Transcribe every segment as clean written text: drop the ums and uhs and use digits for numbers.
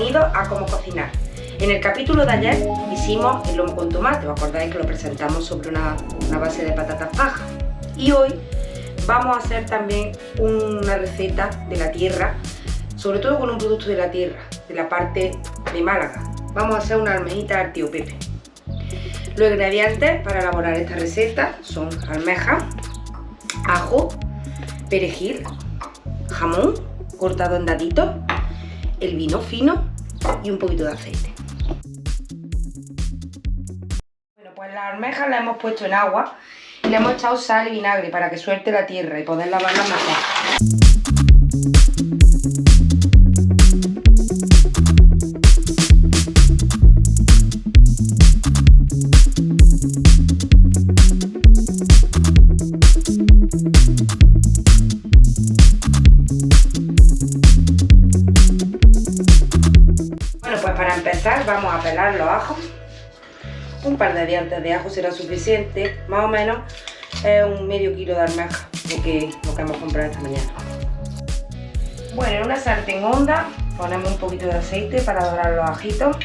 bienvenidos a Cómo Cocinar. En el capítulo de ayer hicimos el lomo con tomate, ¿os acordáis que lo presentamos sobre una base de patatas pajas? Y hoy vamos a hacer también una receta de la tierra, sobre todo con un producto de la tierra, de la parte de Málaga. Vamos a hacer una almejita al tío Pepe. Los ingredientes para elaborar esta receta son almejas, ajo, perejil, jamón cortado en daditos, el vino fino y un poquito de aceite. Bueno, pues las almejas las hemos puesto en agua y le hemos echado sal y vinagre para que suelte la tierra y poder lavarlas mejor. Para empezar vamos a pelar los ajos. Un par de dientes de ajo será suficiente, más o menos un medio kilo de almejas, lo que hemos comprado esta mañana. Bueno, en una sartén honda ponemos un poquito de aceite para dorar los ajitos.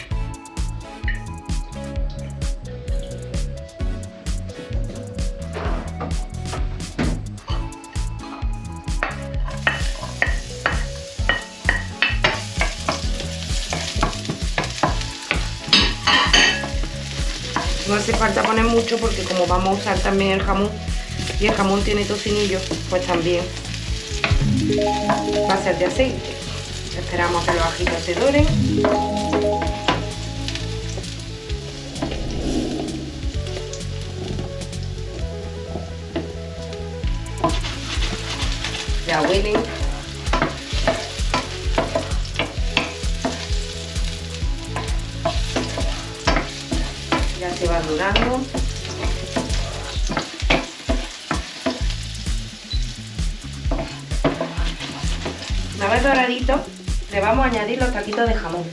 No hace falta poner mucho porque como vamos a usar también el jamón y el jamón tiene tocinillo, pues también va a ser de aceite. Esperamos a que los ajitos se doren. Ya huelen. Ya se va dorando. Una vez doradito, le vamos a añadir los taquitos de jamón.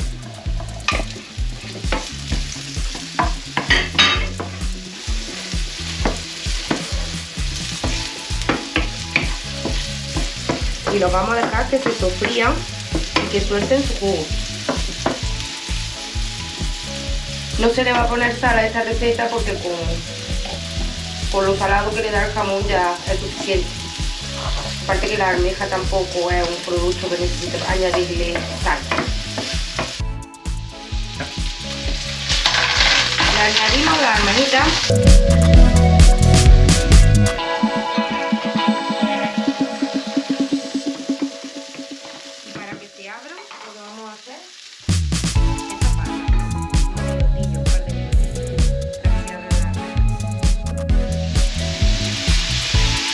Y los vamos a dejar que se sofrían y que suelten su jugo. No se le va a poner sal a esta receta porque con lo salado que le da el jamón ya es suficiente. Aparte que la almeja tampoco es un producto que necesite añadirle sal. Le añadimos la almejita. Y para que se abra, lo que vamos a hacer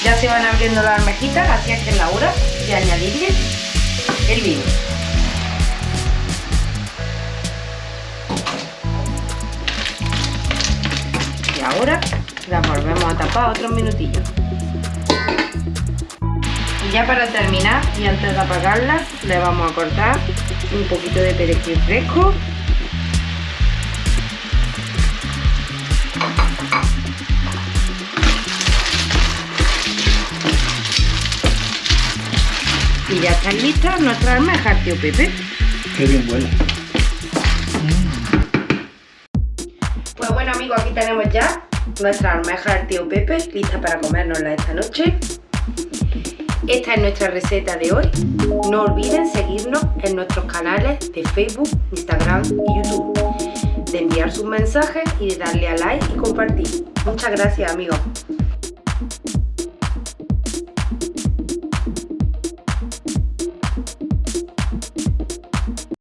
ya se van abriendo las almejitas, así es que es la hora de añadirle el vino. Y ahora las volvemos a tapar otros minutillos. Y ya para terminar y antes de apagarlas, le vamos a cortar un poquito de perejil fresco. Y ya están listas nuestras almejas, tío Pepe. Qué bien huele. Pues bueno amigos, aquí tenemos ya nuestras almejas del tío Pepe, listas para comérnoslas esta noche. Esta es nuestra receta de hoy. No olviden seguirnos en nuestros canales de Facebook, Instagram y YouTube, de enviar sus mensajes y de darle a like y compartir. Muchas gracias amigos.